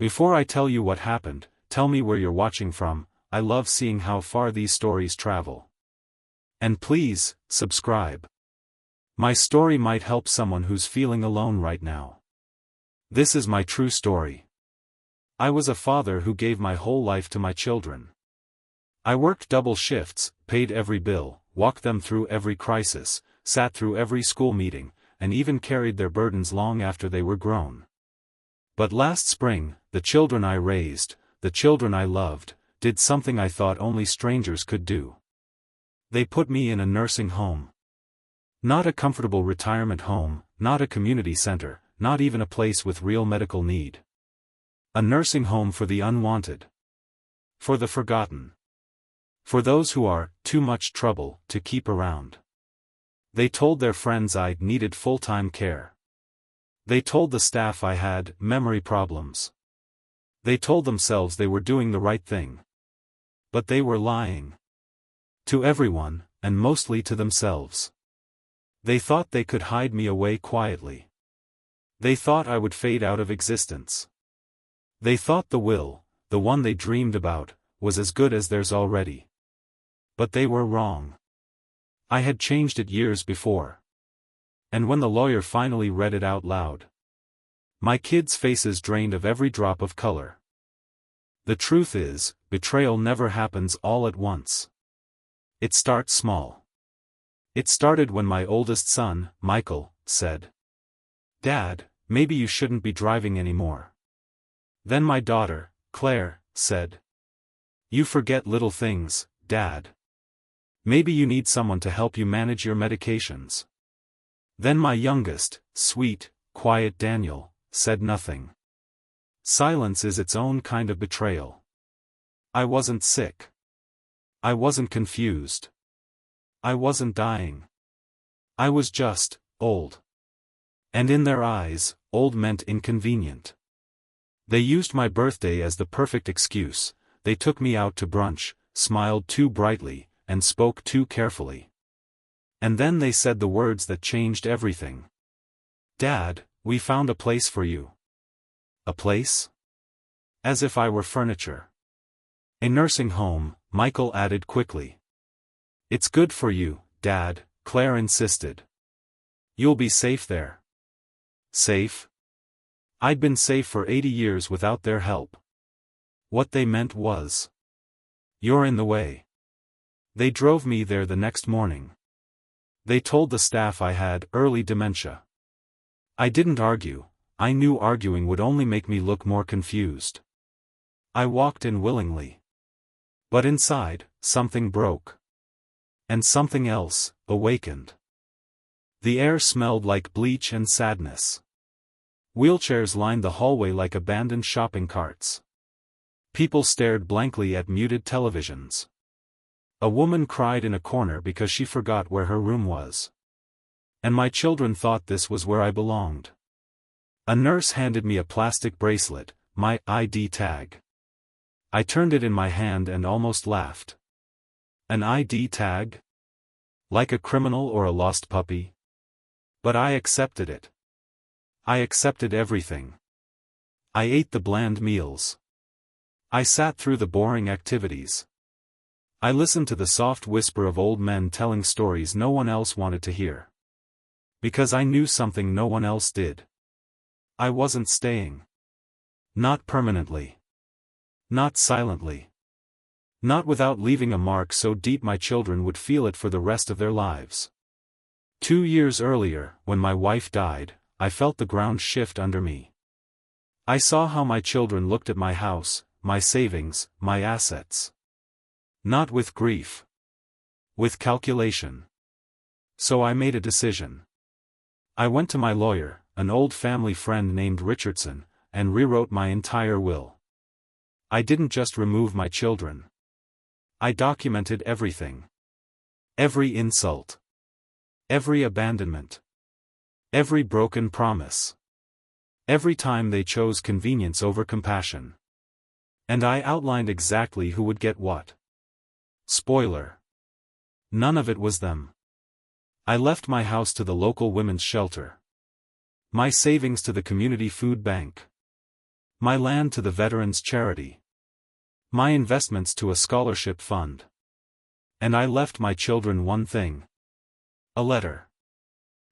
Before I tell you what happened, tell me where you're watching from. I love seeing how far these stories travel. And please, subscribe. My story might help someone who's feeling alone right now. This is my true story. I was a father who gave my whole life to my children. I worked double shifts, paid every bill, walked them through every crisis, sat through every school meeting, and even carried their burdens long after they were grown. But last spring, the children I raised, the children I loved, did something I thought only strangers could do. They put me in a nursing home. Not a comfortable retirement home, not a community center, not even a place with real medical need. A nursing home for the unwanted. For the forgotten. For those who are too much trouble to keep around. They told their friends I needed full-time care. They told the staff I had memory problems. They told themselves they were doing the right thing. But they were lying. To everyone, and mostly to themselves. They thought they could hide me away quietly. They thought I would fade out of existence. They thought the will, the one they dreamed about, was as good as theirs already. But they were wrong. I had changed it years before. And when the lawyer finally read it out loud, my kids' faces drained of every drop of color. The truth is, betrayal never happens all at once. It starts small. It started when my oldest son, Michael, said, "Dad, maybe you shouldn't be driving anymore." Then my daughter, Claire, said, "You forget little things, Dad. Maybe you need someone to help you manage your medications." Then my youngest, sweet, quiet Daniel, said nothing. Silence is its own kind of betrayal. I wasn't sick. I wasn't confused. I wasn't dying. I was just old. And in their eyes, old meant inconvenient. They used my birthday as the perfect excuse. They took me out to brunch, smiled too brightly, and spoke too carefully. And then they said the words that changed everything. "Dad, we found a place for you." A place? As if I were furniture. "A nursing home," Michael added quickly. "It's good for you, Dad," Claire insisted. "You'll be safe there." Safe? I'd been safe for 80 years without their help. What they meant was, "You're in the way." They drove me there the next morning. They told the staff I had early dementia. I didn't argue. I knew arguing would only make me look more confused. I walked in willingly. But inside, something broke. And something else awakened. The air smelled like bleach and sadness. Wheelchairs lined the hallway like abandoned shopping carts. People stared blankly at muted televisions. A woman cried in a corner because she forgot where her room was. And my children thought this was where I belonged. A nurse handed me a plastic bracelet, my ID tag. I turned it in my hand and almost laughed. An ID tag? Like a criminal or a lost puppy? But I accepted it. I accepted everything. I ate the bland meals. I sat through the boring activities. I listened to the soft whisper of old men telling stories no one else wanted to hear. Because I knew something no one else did. I wasn't staying. Not permanently. Not silently. Not without leaving a mark so deep my children would feel it for the rest of their lives. 2 years earlier, when my wife died, I felt the ground shift under me. I saw how my children looked at my house, my savings, my assets. Not with grief. With calculation. So I made a decision. I went to my lawyer, an old family friend named Richardson, and rewrote my entire will. I didn't just remove my children. I documented everything. Every insult. Every abandonment. Every broken promise. Every time they chose convenience over compassion. And I outlined exactly who would get what. Spoiler. None of it was them. I left my house to the local women's shelter. My savings to the community food bank. My land to the veterans' charity. My investments to a scholarship fund. And I left my children one thing. A letter.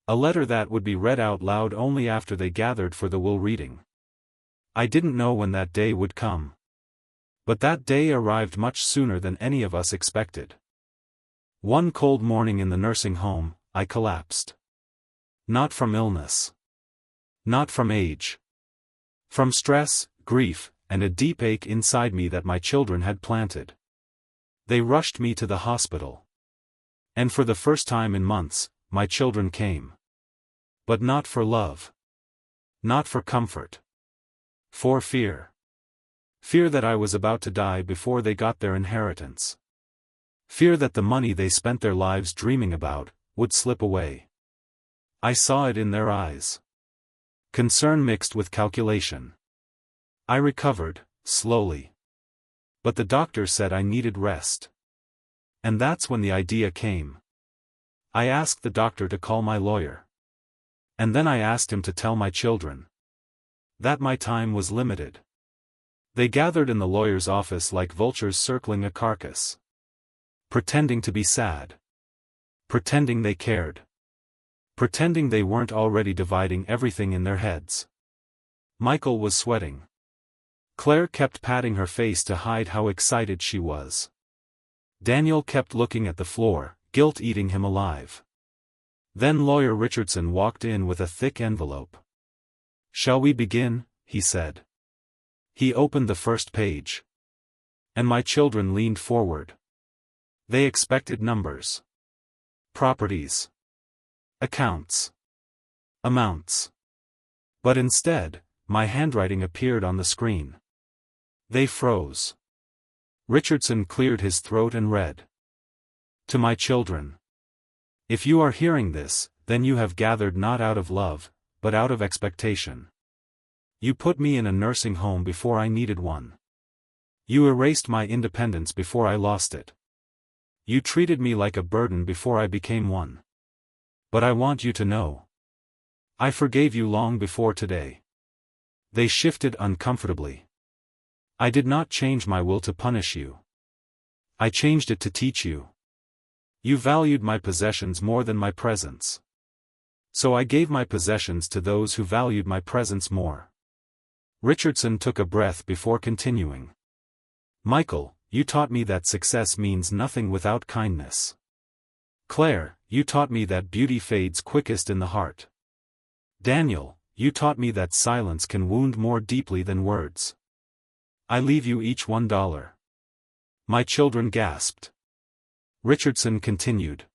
A letter that would be read out loud only after they gathered for the will reading. I didn't know when that day would come. But that day arrived much sooner than any of us expected. One cold morning in the nursing home, I collapsed. Not from illness. Not from age. From stress, grief, and a deep ache inside me that my children had planted. They rushed me to the hospital. And for the first time in months, my children came. But not for love. Not for comfort. For fear. Fear that I was about to die before they got their inheritance. Fear that the money they spent their lives dreaming about would slip away. I saw it in their eyes. Concern mixed with calculation. I recovered, slowly. But the doctor said I needed rest. And that's when the idea came. I asked the doctor to call my lawyer. And then I asked him to tell my children that my time was limited. They gathered in the lawyer's office like vultures circling a carcass. Pretending to be sad. Pretending they cared. Pretending they weren't already dividing everything in their heads. Michael was sweating. Claire kept patting her face to hide how excited she was. Daniel kept looking at the floor, guilt eating him alive. Then Lawyer Richardson walked in with a thick envelope. "Shall we begin?" he said. He opened the first page. And my children leaned forward. They expected numbers. Properties. Accounts. Amounts. But instead, my handwriting appeared on the screen. They froze. Richardson cleared his throat and read. To my children. If you are hearing this, then you have gathered not out of love, but out of expectation. You put me in a nursing home before I needed one. You erased my independence before I lost it. You treated me like a burden before I became one. But I want you to know. I forgave you long before today. They shifted uncomfortably. I did not change my will to punish you. I changed it to teach you. You valued my possessions more than my presence. So I gave my possessions to those who valued my presence more. Richardson took a breath before continuing. Michael, you taught me that success means nothing without kindness. Claire, you taught me that beauty fades quickest in the heart. Daniel, you taught me that silence can wound more deeply than words. I leave you each $1. My children gasped. Richardson continued.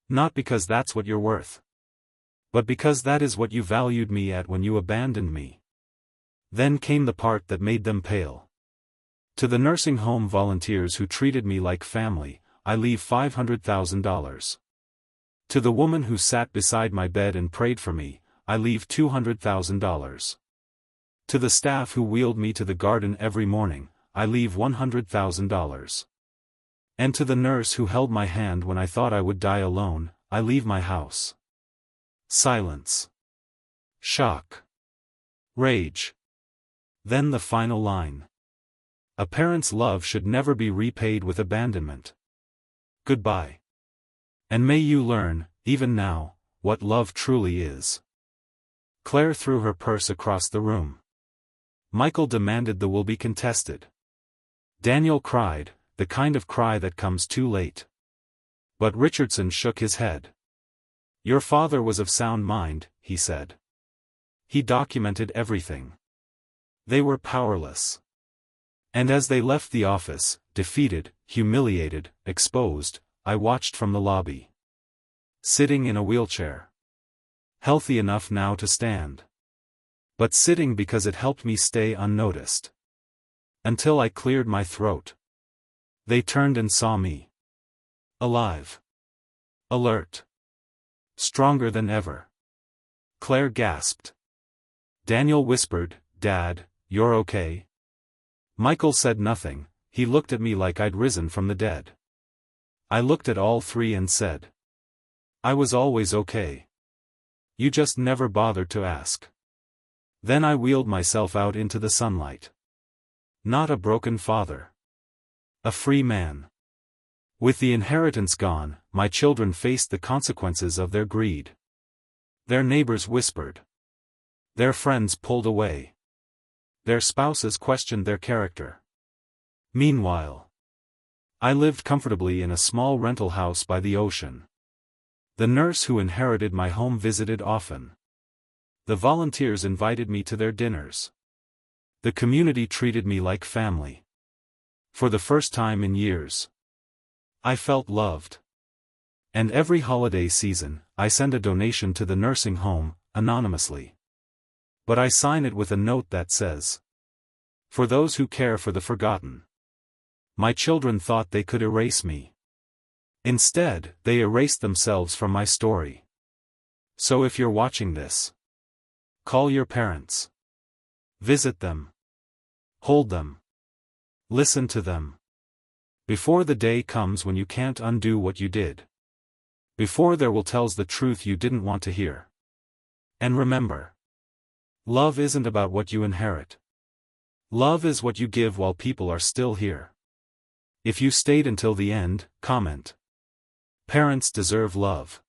Not because that's what you're worth. But because that is what you valued me at when you abandoned me. Then came the part that made them pale. To the nursing home volunteers who treated me like family, I leave $500,000. To the woman who sat beside my bed and prayed for me, I leave $200,000. To the staff who wheeled me to the garden every morning, I leave $100,000. And to the nurse who held my hand when I thought I would die alone, I leave my house. Silence. Shock. Rage. Then the final line. A parent's love should never be repaid with abandonment. Goodbye. And may you learn, even now, what love truly is. Claire threw her purse across the room. Michael demanded the will be contested. Daniel cried, the kind of cry that comes too late. But Richardson shook his head. Your father was of sound mind, he said. He documented everything. They were powerless. And as they left the office, defeated, humiliated, exposed, I watched from the lobby. Sitting in a wheelchair. Healthy enough now to stand. But sitting because it helped me stay unnoticed. Until I cleared my throat. They turned and saw me. Alive. Alert. Stronger than ever. Claire gasped. Daniel whispered, Dad, you're okay? Michael said nothing, he looked at me like I'd risen from the dead. I looked at all three and said. I was always okay. You just never bothered to ask. Then I wheeled myself out into the sunlight. Not a broken father. A free man. With the inheritance gone, my children faced the consequences of their greed. Their neighbors whispered. Their friends pulled away. Their spouses questioned their character. Meanwhile, I lived comfortably in a small rental house by the ocean. The nurse who inherited my home visited often. The volunteers invited me to their dinners. The community treated me like family. For the first time in years, I felt loved. And every holiday season, I send a donation to the nursing home, anonymously. But I sign it with a note that says, "For those who care for the forgotten." My children thought they could erase me. Instead, they erased themselves from my story. So if you're watching this, call your parents. Visit them. Hold them. Listen to them. Before the day comes when you can't undo what you did. Before there will tells the truth you didn't want to hear. And remember, love isn't about what you inherit. Love is what you give while people are still here. If you stayed until the end, comment. Parents deserve love.